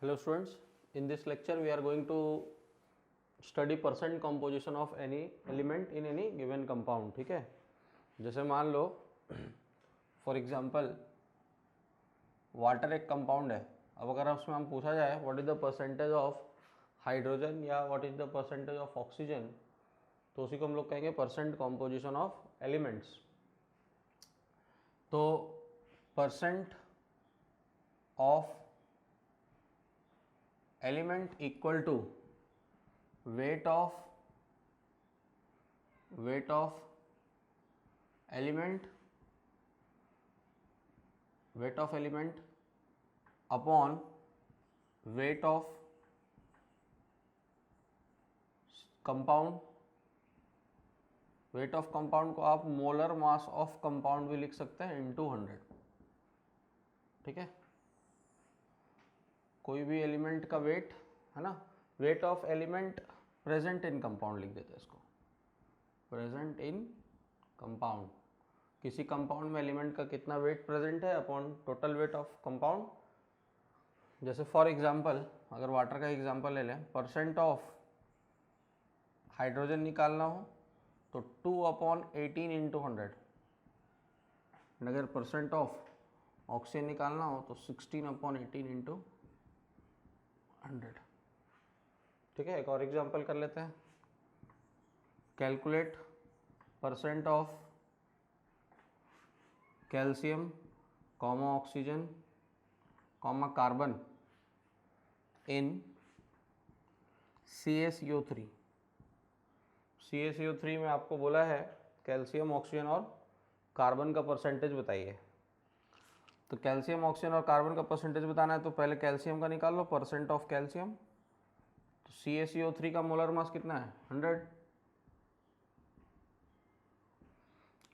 Hello students, in this lecture we are going to study percent composition of any element in any given compound. ठीक है, जैसे मान लो for example water एक compound है. अब अगर उसमें हम पूछा जाए what is the percentage of hydrogen या what is the percentage of oxygen, तो उसी को हम लोग कहेंगे परसेंट कॉम्पोजिशन ऑफ एलिमेंट्स. तो percent of element equal to weight of element upon weight of compound. Weight of compound को आप मोलर मास ऑफ कंपाउंड भी लिख सकते हैं इनटू 100. ठीक है, कोई भी एलिमेंट का वेट है ना, wait of element present in compound लिख देते हैं इसको, प्रेजेंट इन कंपाउंड. किसी कंपाउंड में एलिमेंट का कितना वेट प्रेजेंट है upon total weight of compound. जैसे फॉर एग्जांपल अगर वाटर का एग्जांपल ले लें, परसेंट ऑफ हाइड्रोजन निकालना हो तो 2/18 इंटू 100. अगर परसेंट ऑफ ऑक्सीजन निकालना हो तो 16/18 इंटू 100. ठीक है, एक और एग्जांपल कर लेते हैं. Calculate percent of calcium comma oxygen comma carbon in CaCO3. CaCO3 में आपको बोला है कैल्शियम ऑक्सीजन और कार्बन का परसेंटेज बताइए. तो कैल्शियम ऑक्सीजन और कार्बन का परसेंटेज बताना है तो पहले कैल्शियम का निकाल लो, परसेंट ऑफ कैल्शियम. तो CaCO3 का मोलर मास कितना है 100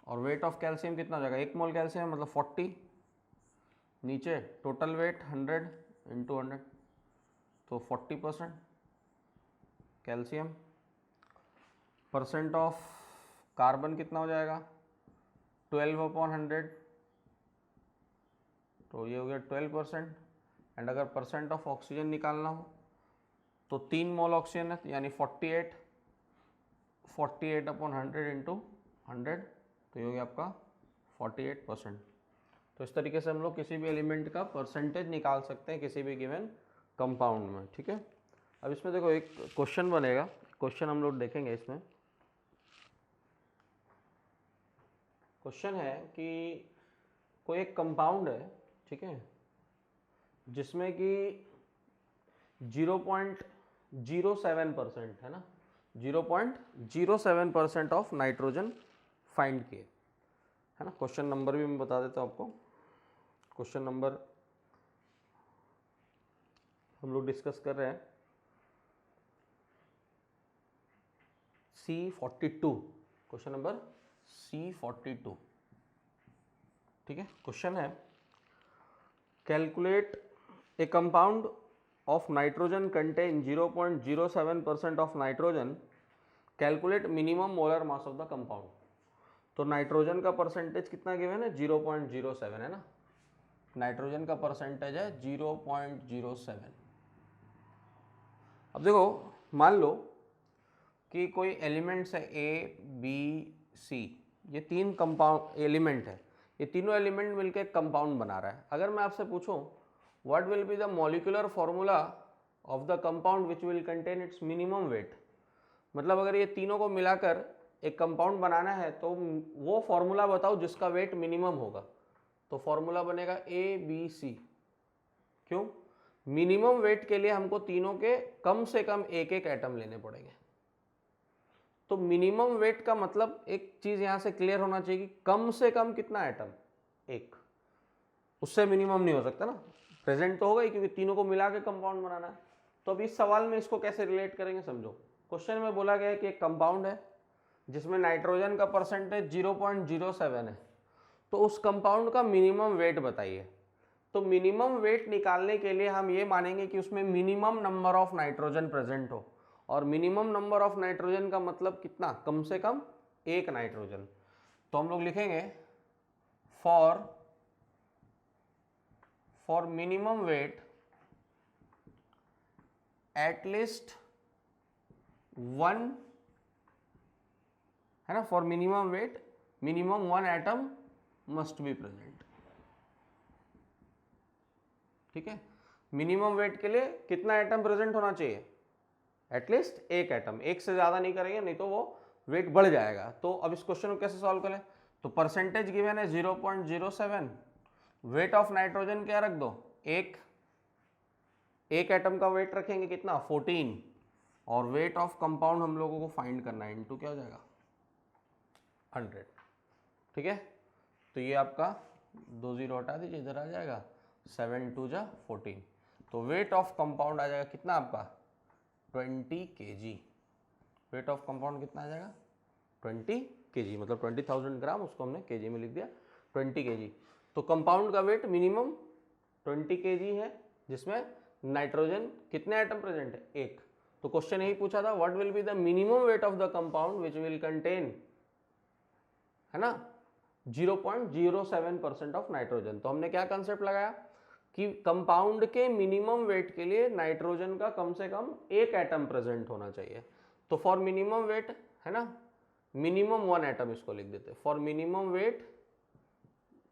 और वेट ऑफ कैल्शियम कितना हो जाएगा, 1 मोल कैल्शियम मतलब 40. नीचे टोटल वेट 100 इंटू 100 तो 40% कैल्शियम. परसेंट ऑफ कार्बन कितना हो जाएगा 12/100 तो ये हो गया 12%. एंड अगर परसेंट ऑफ ऑक्सीजन निकालना हो तो 3 मोल ऑक्सीजन है यानी 48/100 इंटू 100 तो ये हो गया आपका 48%. तो इस तरीके से हम लोग किसी भी एलिमेंट का परसेंटेज निकाल सकते हैं किसी भी गिवन कंपाउंड में. ठीक है, अब इसमें देखो एक क्वेश्चन बनेगा, क्वेश्चन हम लोग देखेंगे. इसमें क्वेश्चन है कि कोई एक कंपाउंड है, ठीक है, जिसमें कि 0.07% है ना, 0.07% ऑफ नाइट्रोजन फाइंड किए है ना. क्वेश्चन नंबर भी मैं बता देता हूँ आपको. क्वेश्चन नंबर हम लोग डिस्कस कर रहे हैं C42. Question number C42. ठीक है, क्वेश्चन है calculate A compound of nitrogen contain 0.07% of nitrogen, calculate minimum molar mass of the compound. तो नाइट्रोजन का परसेंटेज कितना गिवन है 0.07 है ना, नाइट्रोजन का परसेंटेज है 0.07. अब देखो मान लो कि कोई एलिमेंट्स है A B C, ये 3 कंपाउंड एलिमेंट है, ये तीनों एलिमेंट मिलकर एक कंपाउंड बना रहा है. अगर मैं आपसे पूछूं what will be the molecular formula of the compound which will contain its minimum weight, मतलब अगर ये तीनों को मिलाकर एक कंपाउंड बनाना है तो वो फॉर्मूला बताओ जिसका वेट मिनिमम होगा. तो फॉर्मूला बनेगा ABC. क्यों, मिनिमम वेट के लिए हमको तीनों के कम से कम एक एक एटम लेने पड़ेंगे. तो मिनिमम वेट का मतलब एक चीज यहां से क्लियर होना चाहिए कि कम से कम कितना एटम, एक, उससे मिनिमम नहीं हो सकता ना. प्रेजेंट तो होगा ही क्योंकि तीनों को मिला के कंपाउंड बनाना है. तो अब इस सवाल में इसको कैसे रिलेट करेंगे समझो. क्वेश्चन में बोला गया है कि एक कंपाउंड है जिसमें नाइट्रोजन का परसेंटेज 0.07 है, तो उस कंपाउंड का मिनिमम वेट बताइए. तो मिनिमम वेट निकालने के लिए हम ये मानेंगे कि उसमें minimum number of nitrogen present हो, और मिनिमम नंबर ऑफ नाइट्रोजन का मतलब कितना, कम से कम एक नाइट्रोजन. तो हम लोग लिखेंगे for minimum weight at least one, है ना, for minimum weight minimum one atom must be present. ठीक है, मिनिमम वेट के लिए कितना एटम प्रेजेंट होना चाहिए? एटलीस्ट एक एटम, एक से ज्यादा नहीं करेंगे नहीं तो वो वेट बढ़ जाएगा। तो अब इस क्वेश्चन को कैसे सॉल्व करें? तो परसेंटेज गिवन है 0.07, वेट ऑफ नाइट्रोजन क्या रख दो? एक एटम का वेट रखेंगे कितना? 14, और वेट ऑफ कंपाउंड हम लोगों को फाइंड करना है, इनटू क्या हो जाएगा? 100। ठीक है, तो ये आपका 2 0 हटा दीजिए, इधर आ जाएगा 7 2 जा 14। तो वेट ऑफ कंपाउंड आ जाएगा कितना आपका? 20 kg। वेट ऑफ कंपाउंड कितना आ जाएगा? 20 kg, मतलब 20,000 ग्राम, उसको हमने kg में लिख दिया 20 kg। तो कंपाउंड का वेट मिनिमम 20 kg है, जिसमें नाइट्रोजन कितने एटम प्रेजेंट है? एक। तो क्वेश्चन यही पूछा था, what will be the minimum weight of the compound which will contain, है ना, 0.07% ऑफ नाइट्रोजन। तो हमने क्या कंसेप्ट लगाया कि कंपाउंड के मिनिमम वेट के लिए नाइट्रोजन का कम से कम एक एटम प्रेजेंट होना चाहिए। तो फॉर मिनिमम वेट, है ना, मिनिमम वन एटम इसको लिख देते, for minimum weight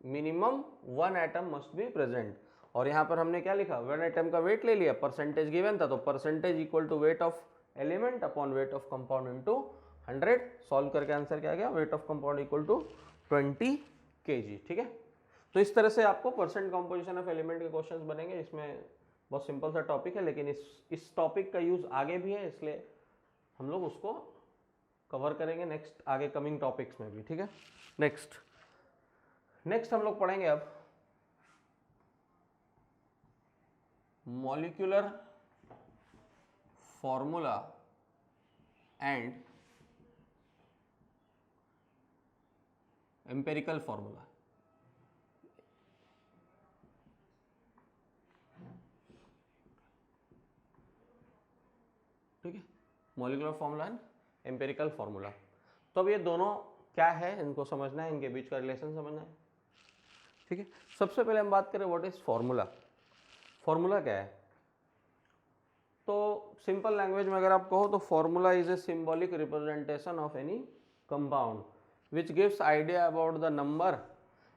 minimum one atom must be present. और यहां पर हमने क्या लिखा? वन एटम का वेट ले लिया, परसेंटेज गिवन था, तो percentage equal to weight of element upon weight of compound into 100। Solve करके आंसर क्या गया? Weight of compound equal to 20 kg। ठीक है, तो इस तरह से आपको परसेंट कॉम्पोजिशन ऑफ एलिमेंट के क्वेश्चंस बनेंगे। इसमें बहुत सिंपल सा टॉपिक है, लेकिन इस टॉपिक का यूज आगे भी है, इसलिए हम लोग उसको कवर करेंगे नेक्स्ट आगे कमिंग टॉपिक्स में भी। ठीक है, नेक्स्ट हम लोग पढ़ेंगे अब molecular formula and empirical formula. ठीक है, molecular formula and empirical formula. तो अब ये दोनों क्या है, इनको समझना है, इनके बीच का रिलेशन समझना है। ठीक है, सबसे पहले हम बात करें व्हाट इज फॉर्मूला। फॉर्मूला क्या है? तो सिंपल लैंग्वेज में अगर आप कहो तो formula is a symbolic representation of any compound which gives idea about the number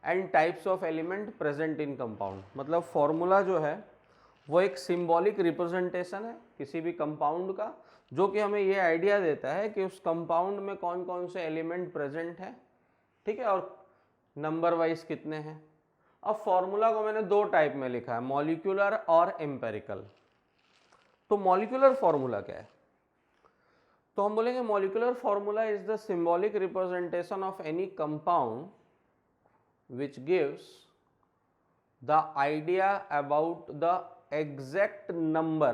and types of element present in compound. मतलब फॉर्मूला जो है वो एक सिंबॉलिक रिप्रेजेंटेशन है किसी भी कंपाउंड का, जो कि हमें ये आइडिया देता है कि उस कंपाउंड में कौन कौन से एलिमेंट प्रेजेंट है। ठीक है, और नंबर वाइज कितने हैं। अब फॉर्मूला को मैंने दो टाइप में लिखा है, मॉलिक्यूलर और एम्पेरिकल। तो मॉलिक्यूलर फॉर्मूला क्या है? तो हम बोलेंगे molecular formula is the symbolic representation of any compound which gives the idea about the exact number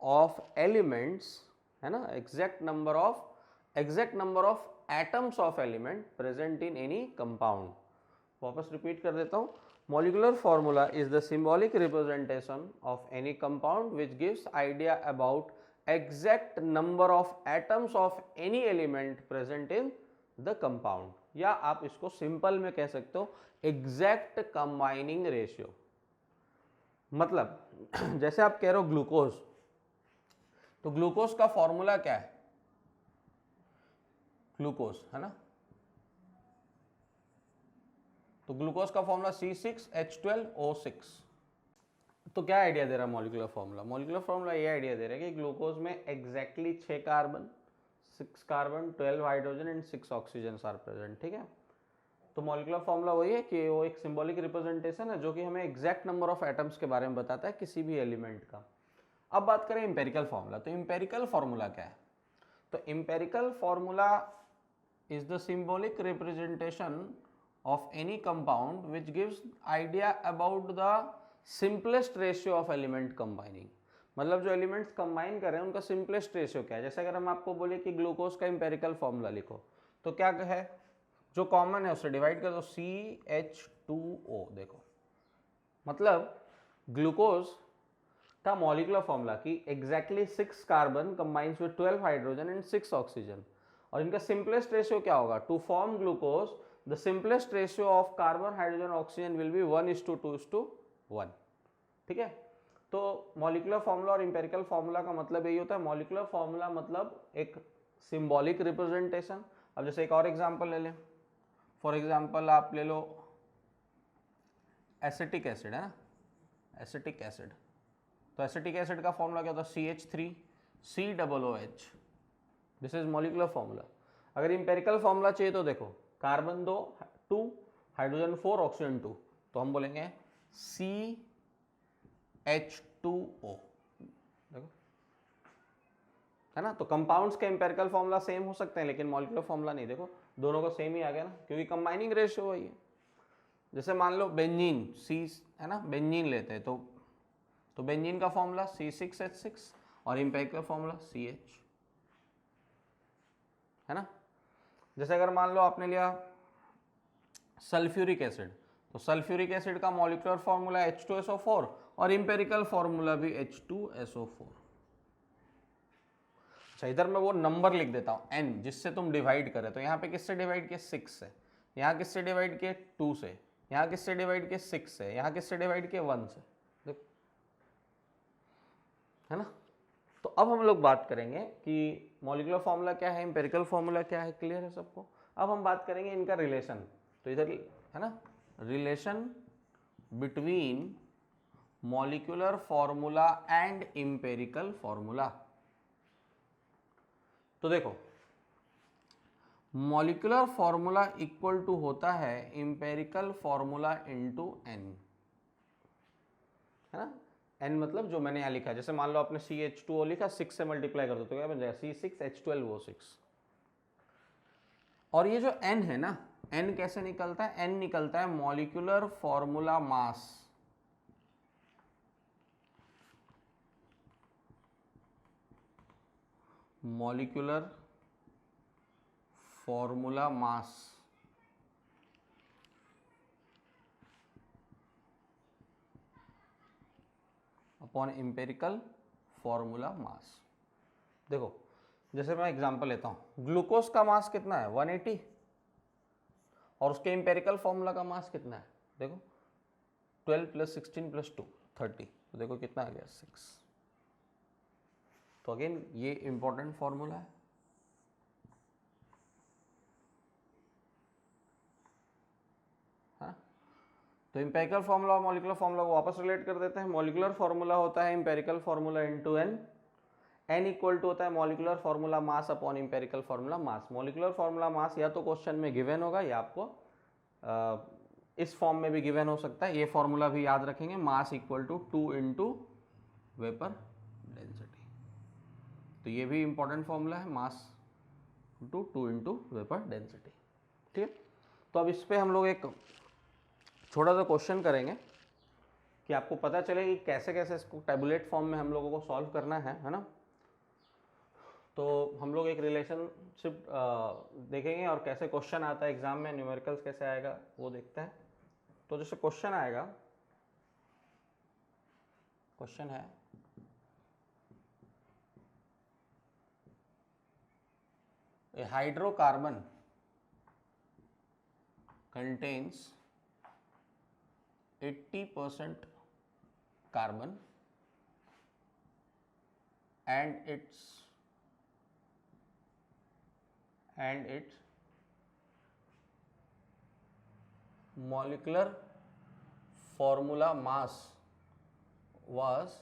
of elements, है ना, exact number of atoms of element present in any compound। वापस repeat कर देता हूँ, molecular formula is the symbolic representation of any compound which gives idea about exact number of atoms of any element present in the compound, या आप इसको simple में कह सकते हो एग्जैक्ट कंबाइनिंग रेशियो। मतलब जैसे आप कह रहे हो ग्लूकोज, तो ग्लूकोज का फॉर्मूला क्या है? ग्लूकोज, है ना, तो ग्लूकोज का फॉर्मूला C6H12O6। तो क्या आइडिया दे रहा है मॉलिक्यूलर फॉर्मूला? मॉलिक्यूलर फॉर्मूला ये आइडिया दे रहा है कि ग्लूकोज में exactly 6 carbon, 6 carbon, 12 hydrogen and 6 oxygen are present. ठीक है, तो मॉलिक्यूलर फॉर्मूला वही है कि वो एक सिंबॉलिक रिप्रेजेंटेशन है जो कि हमें एग्जैक्ट नंबर ऑफ एटम्स के बारे में बताता है किसी भी एलिमेंट का। अब बात करें एम्पेरिकल फॉर्मूला, तो एम्पेरिकल फॉर्मूला क्या है? तो empirical formula is the symbolic representation of any compound which gives idea about the simplest ratio of element combining। मतलब जो एलिमेंट्स कंबाइन कर रहे हैं उनका सिंपलेस्ट रेशियो क्या है। जैसे अगर हम आपको बोले कि ग्लूकोज का एम्पेरिकल फॉर्मूला लिखो, तो क्या है, जो कॉमन है उससे डिवाइड कर दो, CH2O। देखो, मतलब ग्लूकोज का मॉलिक्यूलर फॉर्मूला कि exactly 6 carbon combines with 12 hydrogen and 6 oxygen, और इनका सिंपलेस्ट रेशियो क्या होगा? To form glucose the simplest ratio of carbon, hydrogen, oxygen will be 1:2:1। 1। ठीक है, तो मॉलिक्यूलर फॉर्मूला और इंपेरिकल फॉर्मूला का मतलब यही होता है। मॉलिक्यूलर फॉर्मूला मतलब एक सिंबॉलिक रिप्रेजेंटेशन। अब जैसे एक और एग्जांपल ले लें, फॉर एग्जांपल आप ले लो एसिटिक एसिड, है ना, एसिटिक एसिड। तो एसिटिक एसिड का फॉर्मूला क्या होता है, CH3COOH। This is molecular formula. अगर इंपेरिकल फॉर्मूला चाहिए तो देखो, कार्बन 2 हाइड्रोजन 4 ऑक्सीजन 2, तो हम बोलेंगे CH2O। देखो, है ना। तो कंपाउंड्स के इंपेरिकल फॉर्मूला सेम हो सकते हैं लेकिन मॉलिक्यूलर फॉर्मूला नहीं। देखो दोनों को सेम ही आ गया ना, क्योंकि कंबाइनिंग रेशियो वही है। जैसे मान लो बेंजीन, सी, है ना, बेंजीन लेते हैं तो बेंजीन का फॉर्मूला C6H6 और इंपेरिकल फॉर्मूला CH, है ना। जैसे अगर मान लो आपने लिया सल्फ्यूरिक एसिड, तो सल्फ्यूरिक एसिड का मॉलिक्यूलर फॉर्मूला H2SO4 और इंपेरिकल फॉर्मूला भी H2SO4। अच्छा, इधर मैं वो नंबर लिख देता हूँ n, जिससे तुम डिवाइड करे। तो यहाँ पे किससे डिवाइड किया, 6 से। यहाँ किससे डिवाइड किया, 2 से। यहाँ किससे डिवाइड किया, 6 से। यहाँ किससे डिवाइड किया, 1 से। देखो, है ना। तो अब हम लोग बात करेंगे कि मॉलिक्यूलर फॉर्मूला क्या है, इंपेरिकल फॉर्मूला क्या है। क्लियर है सबको। अब हम बात करेंगे इनका रिलेशन। तो इधर है ना, relation between molecular formula and empirical formula. तो देखो, मॉलिक्यूलर फॉर्मूला इक्वल टू होता है इंपेरिकल फॉर्मूला इनटू n, है ना। n मतलब जो मैंने यहाँ लिखा है, जैसे मान लो आपने CH2O लिखा, 6 से मल्टीप्लाई कर दो तो क्या बन जाएगा, C6H12O6। और ये जो n है ना, n कैसे निकलता है, n निकलता है molecular formula mass. Molecular formula mass upon empirical formula मास। देखो जैसे मैं एग्जांपल लेता हूं, ग्लूकोज का मास कितना है, 180, और उसके इंपेरिकल फॉर्मूला का मास कितना है, देखो 12 + 16 + 2 30। तो देखो कितना आ गया, 6। तो अगेन ये इंपॉर्टेंट फॉर्मूला है। हाँ, तो इंपेरिकल फॉर्मूला और मॉलिक्यूलर फॉर्मूला को वापस रिलेट कर देते हैं। मॉलिक्यूलर फॉर्मूला होता है empirical formula into n। n equal to होता है molecular formula mass upon empirical formula mass. Molecular formula mass या तो क्वेश्चन में गिवन होगा या आपको इस फॉर्म में भी गिवन हो सकता है। ये फॉर्मूला भी याद रखेंगे, mass equal to 2 into vapour density. तो ये भी इंपॉर्टेंट फॉर्मूला है, mass to 2 into vapour density. ठीक है, तो अब इस पे हम लोग एक छोटा सा क्वेश्चन करेंगे कि आपको पता चले कि कैसे कैसे इसको टेबुलेट फॉर्म में हम लोगों को सॉल्व करना है ना। तो हम लोग एक रिलेशनशिप देखेंगे और कैसे क्वेश्चन आता है एग्जाम में, न्यूमेरिकल्स कैसे आएगा वो देखते हैं। तो जैसे क्वेश्चन आएगा, क्वेश्चन है ए hydrocarbon contains 80% carbon and its molecular formula mass was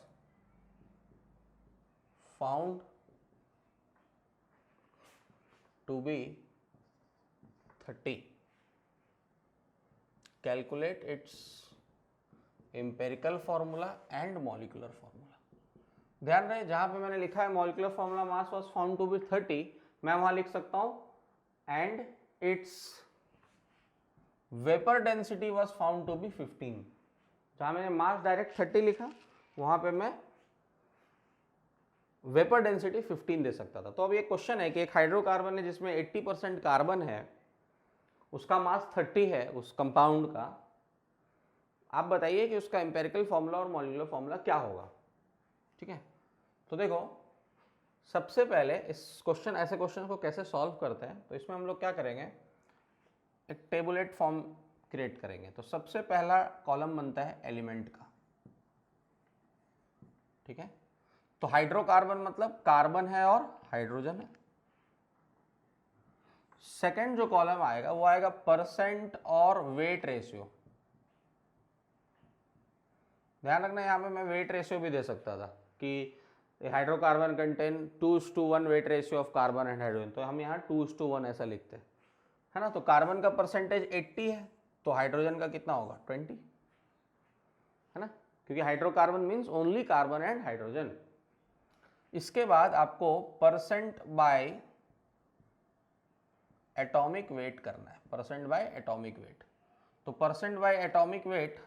found to be 30. Calculate its empirical formula and molecular formula. ध्यान रहे, जहां पे मैंने लिखा है molecular formula mass was found to be 30, मैं वहां लिख सकता हूं and its vapour density was found to be 15। जहां मैंने मास डायरेक्ट 30 लिखा, वहां पे मैं वेपर डेंसिटी 15 दे सकता था। तो अब ये क्वेश्चन है कि एक हाइड्रोकार्बन है जिसमें 80% कार्बन है, उसका मास 30 है उस कंपाउंड का। आप बताइए कि उसका एम्पेरिकल फॉर्मूला और मॉलिक्यूलर फॉर्मूला क्या होगा। ठीक है, तो देखो सबसे पहले इस क्वेश्चन, ऐसे क्वेश्चन को कैसे सॉल्व करते हैं, तो इसमें हम लोग क्या करेंगे, एक टेबुलेट फॉर्म क्रिएट करेंगे। तो सबसे पहला कॉलम बनता है एलिमेंट का, ठीक है। तो हाइड्रोकार्बन मतलब कार्बन है और हाइड्रोजन है। सेकंड जो कॉलम आएगा वो आएगा परसेंट और वेट रेशियो। ध्यान रखना यहाँ पे मैं वेट रेशियो भी दे सकता था कि hydrocarbon contain 2:1 weight ratio of carbon and hydrogen, तो हम यहाँ 2:1 ऐसा लिखते हैं, है ना। तो कार्बन का परसेंटेज 80 है, तो हाइड्रोजन का कितना होगा 20, है ना, क्योंकि hydrocarbon means only carbon and hydrogen. इसके बाद आपको परसेंट बाय एटॉमिक वेट करना है, परसेंट बाय एटॉमिक वेट। तो परसेंट बाय एटॉमिक वेट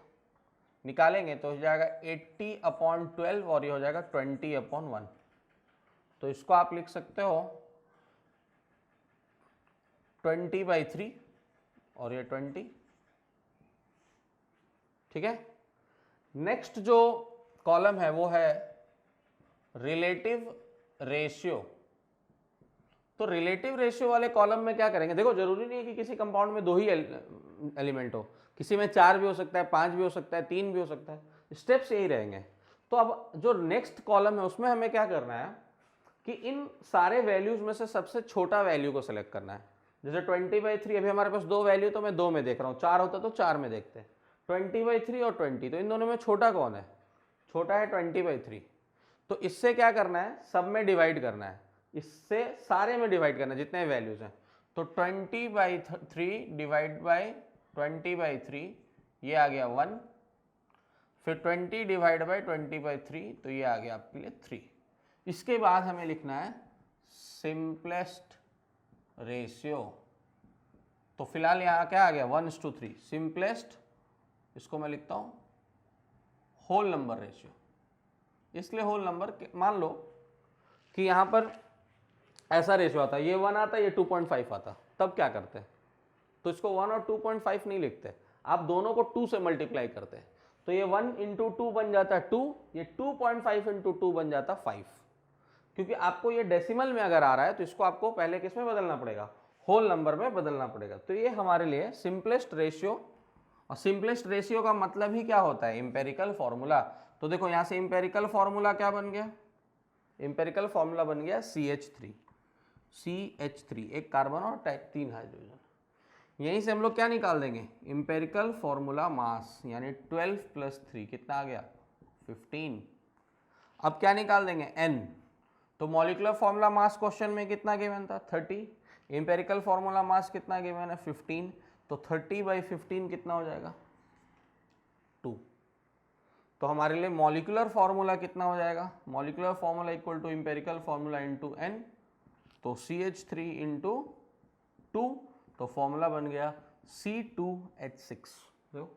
निकालेंगे तो हो जाएगा 80/12 और ये हो जाएगा 20/1। तो इसको आप लिख सकते हो 20/3 और ये 20, ठीक है। नेक्स्ट जो कॉलम है वो है रिलेटिव रेशियो। तो रिलेटिव रेशियो वाले कॉलम में क्या करेंगे, देखो जरूरी नहीं है कि किसी कंपाउंड में 2 ही एलिमेंट हो, किसी में 4 भी हो सकता है, 5 भी हो सकता है, 3 भी हो सकता है, स्टेप्स यही रहेंगे। तो अब जो नेक्स्ट कॉलम है उसमें हमें क्या करना है कि इन सारे वैल्यूज में से सबसे छोटा वैल्यू को सिलेक्ट करना है। जैसे 20/3, अभी हमारे पास 2 वैल्यू तो मैं 2 में देख रहा हूँ, 4 होता तो 4 में देखते हैं। 20/3 और 20, तो इन दोनों में छोटा कौन है, छोटा है 20/3। तो इससे क्या करना है, सब में डिवाइड करना है, इससे सारे में डिवाइड करना है जितने वैल्यूज हैं। तो 20/3 डिवाइड बाई 20/3 ये आ गया 1, फिर 20 डिवाइड बाई 20/3 तो ये आ गया आपके लिए 3। इसके बाद हमें लिखना है सिंपलेस्ट रेशियो। तो फिलहाल यहाँ क्या आ गया 1:3 सिंपलेस्ट, इसको मैं लिखता हूँ होल नंबर रेशियो। इसलिए होल नंबर, मान लो कि यहाँ पर ऐसा रेशियो आता, ये 1 आता, ये 2.5 आता, तब क्या करते हैं, तो इसको 1 और 2.5 नहीं लिखते, आप दोनों को 2 से मल्टीप्लाई करते हैं। तो ये 1 × 2 बन जाता है 2, ये 2.5 × 2 बन जाता है 5। क्योंकि आपको ये डेसिमल में अगर आ रहा है तो इसको आपको पहले किस में बदलना पड़ेगा, होल नंबर में बदलना पड़ेगा। तो ये हमारे लिए सिंपलेस्ट रेशियो, और सिंपलेस्ट रेशियो का मतलब ही क्या होता है, इंपेरिकल फॉर्मूला। तो देखो यहाँ से इंपेरिकल फॉर्मूला क्या बन गया, इंपेरिकल फॉर्मूला बन गया CH3, एक कार्बन और 3 हाइड्रोजन। यहीं से हम लोग क्या निकाल देंगे, इंपेरिकल फॉर्मूला मास, यानी 12 + 3 कितना आ गया 15। अब क्या निकाल देंगे n, तो मॉलिक्यूलर फॉर्मूला मास क्वेश्चन में कितना गिवन था 30, इंपेरिकल फॉर्मूला मास कितना गिवन है 15, तो 30/15 कितना हो जाएगा 2। तो हमारे लिए मॉलिक्यूलर फॉर्मूला कितना हो जाएगा, molecular formula equal to empirical formula into n, तो CH3 × 2, तो फॉर्मूला बन गया C2H6। देखो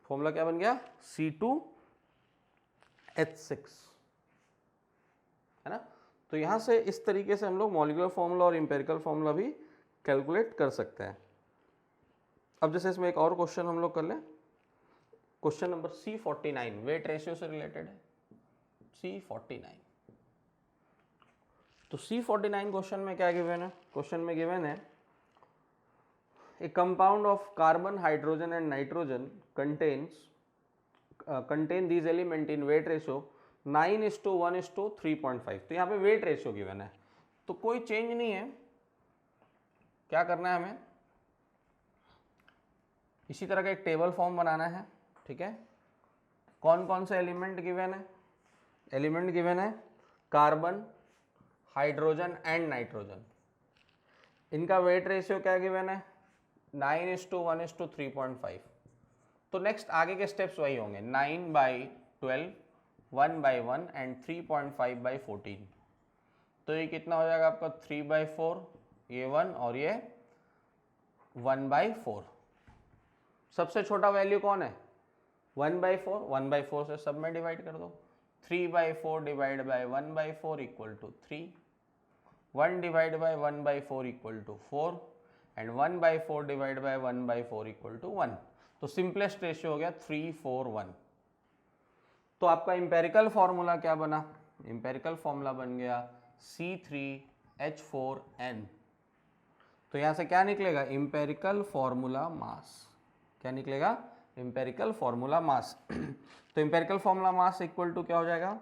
फॉर्मूला क्या बन गया C2H6, है ना। तो यहाँ से इस तरीके से हम लोग मॉलिक्यूलर फॉर्मूला और इंपेरिकल फॉर्मूला भी कैलकुलेट कर सकते हैं। अब जैसे इसमें एक और क्वेश्चन हम लोग कर लें, question number C49, weight ratio से रिलेटेड है C49। तो C49 क्वेश्चन में क्या गिवन है, क्वेश्चन में गिवन है ए compound of carbon, hydrogen and nitrogen contain these element in weight ratio 9:1:3.5। तो यहाँ पे वेट रेशियो गिवन है, तो कोई चेंज नहीं है, क्या करना है हमें, इसी तरह का एक टेबल फॉर्म बनाना है, ठीक है। कौन कौन से एलिमेंट गिवन है, एलिमेंट गिवन है कार्बन, हाइड्रोजन एंड नाइट्रोजन, इनका वेट रेशियो क्या गिवन है 9:1:3.5। तो नेक्स्ट आगे के स्टेप्स वही होंगे, 9/12, 1/1 एंड 3.5/14। तो ये कितना हो जाएगा आपका 3/4, ये 1 और ये 1/4। सबसे छोटा वैल्यू कौन है 1/4, 1/4 से सब में डिवाइड कर दो, 3/4 divide by 1/4 equal to 3, 1 divide by 1/4 equal to 4 and 1/4 divide by 1/4 equal to 1। तो सिंपलेस्ट रेशियो हो गया 3:4:1। तो आपका इंपेरिकल फॉर्मूला क्या बना, इंपेरिकल फॉर्मूला बन गया C3H4n। तो यहाँ से क्या निकलेगा, इंपेरिकल फॉर्मूला मास, क्या निकलेगा, इंपेरिकल फॉर्मूला मास। तो empirical formula mass equal to क्या हो जाएगा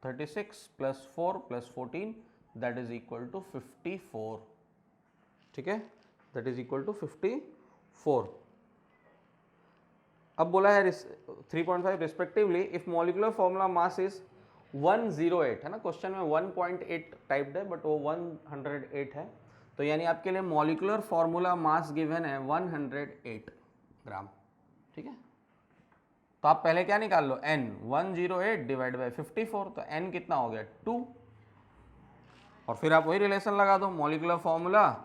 36 + 4 + 14 दैट इज इक्वल टू 54। ठीक है, दैट इज इक्वल टू 54। अब बोला है 3.5 respectively if molecular formula mass is 108 है ना, क्वेश्चन में 1.8 टाइप्ड है बट वो 108 है, तो यानी आपके लिए मॉलिक्यूलर फॉर्मूला मास गिवन है 108 ग्राम। ठीक है, तो आप पहले क्या निकाल लो n, 108 डिवाइड बाई 54, तो n कितना हो गया 2, और फिर आप वही रिलेशन लगा दो, molecular formula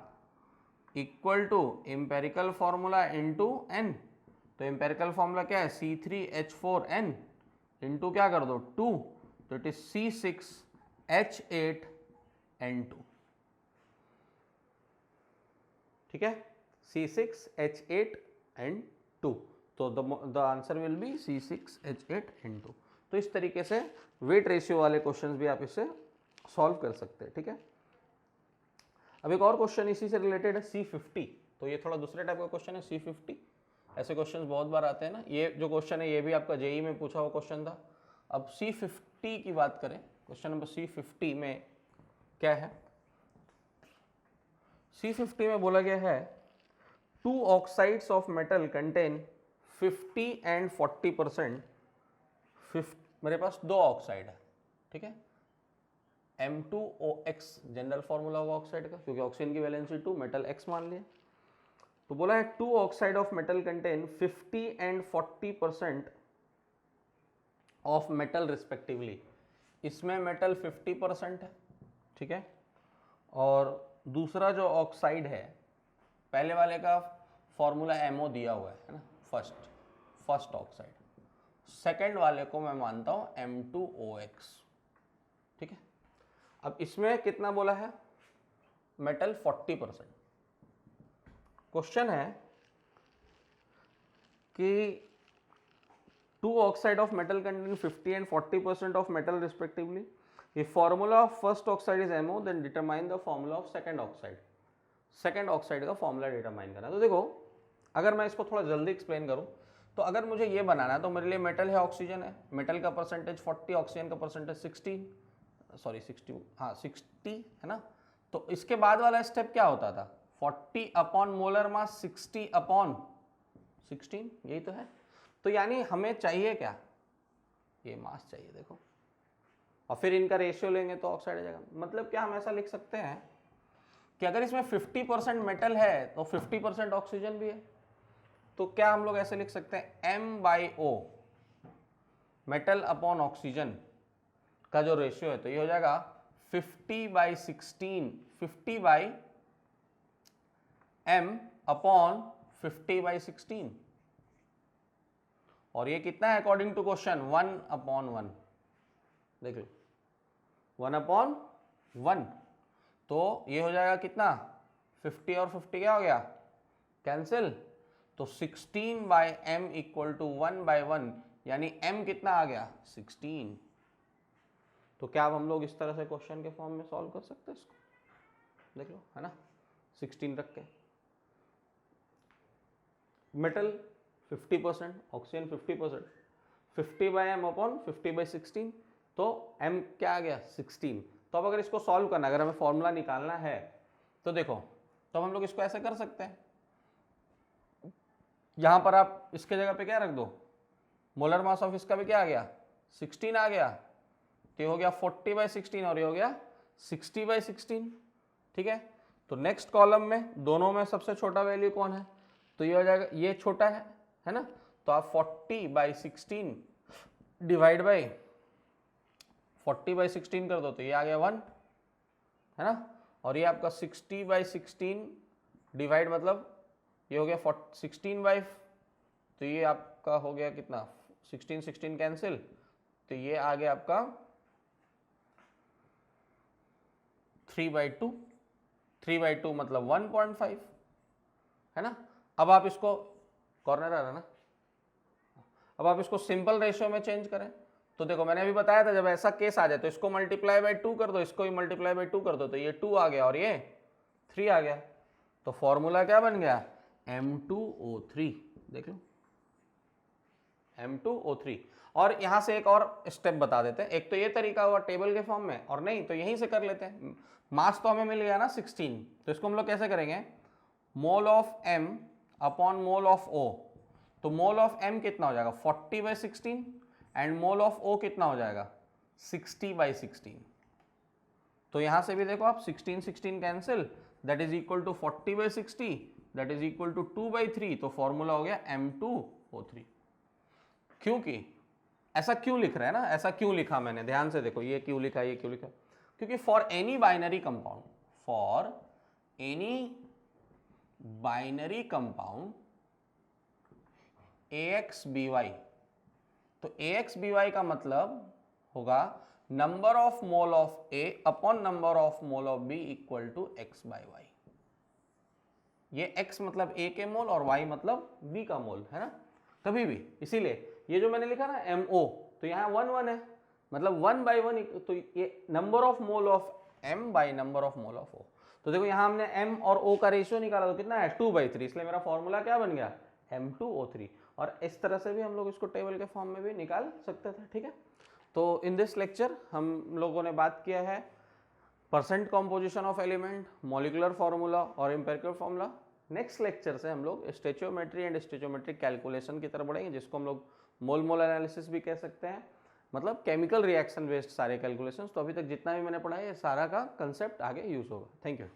equal to empirical formula into n। तो एम्पेरिकल फॉर्मूला क्या है C3H4n इनटू क्या कर दो 2, तो इट इज C6H8n2। ठीक है, C6H8n2, तो the answer will be C6H8n2। तो इस तरीके से वेट रेशियो वाले क्वेश्चंस भी आप इसे सॉल्व कर सकते हैं। ठीक है, अब एक और क्वेश्चन इसी से रिलेटेड है C50, तो ये थोड़ा दूसरे टाइप का क्वेश्चन है C50। ऐसे क्वेश्चंस बहुत बार आते हैं ना, ये जो क्वेश्चन है ये भी आपका जेईई में पूछा हुआ क्वेश्चन था। अब C50 की बात करें, क्वेश्चन नंबर C50 में क्या है, C50 में बोला गया है 2 oxides of metal contain 50 and 40%। मेरे पास 2 ऑक्साइड है, ठीक है, M2OX जनरल फॉर्मूला होगा ऑक्साइड का, क्योंकि ऑक्सीजन की वैलेंसी 2, मेटल X मान लिया। तो बोला है 2 oxide of metal contain 50 and 40% of metal respectively. इसमें मेटल 50% है, ठीक है, और दूसरा जो ऑक्साइड है, पहले वाले का फॉर्मूला MO दिया हुआ है ना, फर्स्ट ऑक्साइड, सेकंड वाले को मैं मानता हूं M2OX। ठीक है, अब इसमें कितना बोला है, मेटल 40%। क्वेश्चन है कि 2 oxide of metal contain 50 and 40% of metal respectively. If formula of first oxide is MO, then determine the formula of second oxide। Second oxide का फॉर्मूला डिटरमाइन करना है। तो देखो, अगर मैं इसको थोड़ा जल्दी एक्सप्लेन करूं, तो अगर मुझे ये बनाना है, तो मेरे लिए मेटल है, ऑक्सीजन है, मेटल का परसेंटेज 40, ऑक्सीजन का परसेंटेज 60 है ना। तो इसके बाद वाला स्टेप क्या होता था, 40 अपॉन मोलर मास 60 अपॉन 16, यही तो है। तो यानी हमें चाहिए क्या, ये मास चाहिए, देखो, और फिर इनका रेशियो लेंगे तो ऑक्साइड आ जाएगा। मतलब क्या हम ऐसा लिख सकते हैं कि अगर इसमें 50% मेटल है तो 50% ऑक्सीजन भी है। तो क्या हम लोग ऐसे लिख सकते हैं, M/O मेटल अपॉन ऑक्सीजन का जो रेशियो है, तो ये हो जाएगा 50/16, 50/M अपॉन 50/16, और ये कितना है अकॉर्डिंग टू क्वेश्चन, 1/1। देख लो 1/1, तो ये हो जाएगा कितना, 50 और 50 क्या हो गया, कैंसिल, तो 16/M इक्वल टू 1/1, यानी M कितना आ गया, 16। तो क्या अब हम लोग इस तरह से क्वेश्चन के फॉर्म में सॉल्व कर सकते हैं इसको, देख लो, है ना, 16 रख के, मेटल 50%, ऑक्सीजन 50%, 50/M अपॉन 50/16, तो M क्या आ गया, 16। तो अब अगर इसको सॉल्व करना, अगर हमें फॉर्मूला निकालना है, तो देखो, तो हम लोग इसको ऐसे कर सकते हैं, यहां पर आप इसके जगह पे क्या रख दो, मोलर मास ऑफ इसका भी क्या आ गया, 16 आ गया, तो ये हो गया 40/16 और ये हो गया 60/16। ठीक है, तो नेक्स्ट कॉलम में दोनों में सबसे छोटा वैल्यू कौन है, तो ये हो जाएगा, ये छोटा है ना, तो आप 40/16 डिवाइड बाई 40/16 कर दो, तो ये आ गया 1, है ना, और ये आपका 60/16 डिवाइड, मतलब ये हो गया 16/, तो ये आपका हो गया कितना, 16 कैंसिल, तो ये आ गया आपका 3/2, 3/2 मतलब 1.5, है ना। अब आप इसको, कॉर्नर आ रहा ना, अब आप इसको सिंपल रेशियो में चेंज करें, तो देखो मैंने अभी बताया था, जब ऐसा केस आ जाए तो इसको मल्टीप्लाई बाई 2 कर दो, इसको भी मल्टीप्लाई बाई 2 कर दो, तो ये 2 आ गया और ये 3 आ गया, तो फॉर्मूला क्या बन गया, M2O3, देख लो, M2O3। और यहाँ से एक और स्टेप बता देते हैं, एक तो ये तरीका हुआ टेबल के फॉर्म में, और नहीं तो यहीं से कर लेते हैं। मास तो हमें मिल गया ना 16, तो इसको हम लोग कैसे करेंगे, mole of m upon mole of O। तो मोल ऑफ m कितना हो जाएगा 40/16 एंड मोल ऑफ O कितना हो जाएगा 60/16। तो यहां से भी देखो आप 16 cancel, that is equal to 40/60, that is equal to 2/3। तो फॉर्मूला हो गया M2O3। क्योंकि ऐसा क्यों लिख रहे हैं ना, ऐसा क्यों लिखा मैंने, ध्यान से देखो, ये क्यों लिखा, ये क्यों लिखा, क्योंकि for any binary compound, for any binary compound AXBY, तो AXBY का मतलब होगा number of mole of A upon number of mole of B equal to x/y। ये x मतलब A के मोल और y मतलब B का मोल है ना, कभी भी। इसीलिए ये जो मैंने लिखा ना MO, तो यहाँ 1 1 है, मतलब 1/1, तो ये number of mole of M by number of mole of O। तो देखो यहाँ हमने M और O का रेशियो निकाला, तो कितना है 2/3, इसलिए मेरा फॉर्मूला क्या बन गया M2O3। और इस तरह से भी हम लोग इसको टेबल के फॉर्म में भी निकाल सकते थे, ठीक है। तो इन दिस लेक्चर हम लोगों ने बात किया है percent composition of element, molecular formula और एम्पिरिकल फार्मूला। नेक्स्ट लेक्चर से हम लोग स्टेचोमेट्री एंड स्टेचोमेट्रिक कैलकुलेशन की तरफ बढ़ेंगे, जिसको हम लोग मोल मोल एनालिसिस भी कह सकते हैं, मतलब केमिकल रिएक्शन बेस्ड सारे कैलकुलेशंस। तो अभी तक जितना भी मैंने पढ़ा है, ये सारा का कंसेप्ट आगे यूज होगा। Thank you.